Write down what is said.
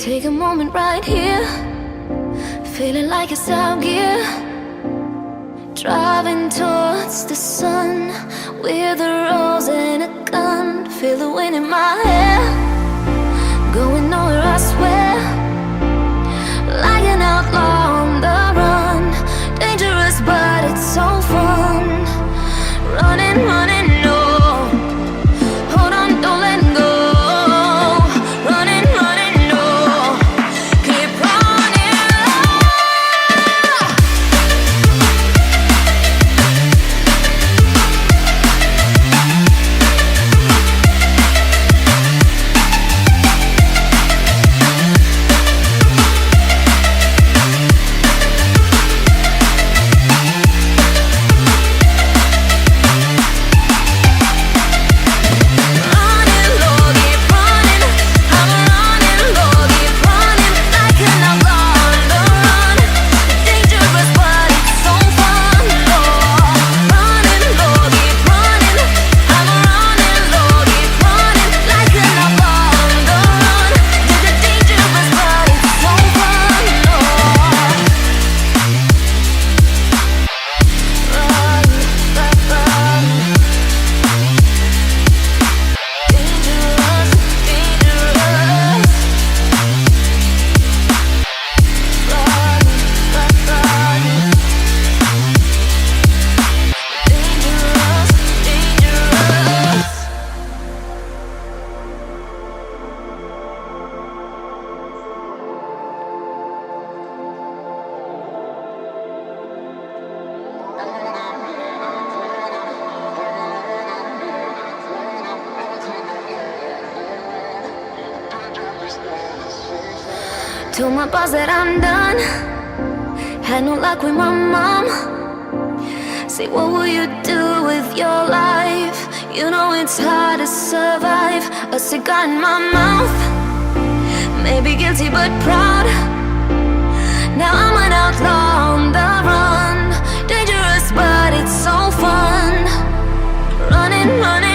Take a moment right here, feeling like it's out gear. Driving towards the sun with a rose and a gun. Feel the wind in my hair, going nowhere I swear. Like an outlaw on the run, dangerous but it's so fun. Running, running, no, hold on, don't let go. Running, running, no, keep running. Told my boss that I'm done. Had no luck with my mom. Say, what will you do with your life? You know it's hard to survive. A cigar in my mouth, maybe guilty but proud. Now I'm an outlaw on the run, dangerous but it's so fun. Running, running.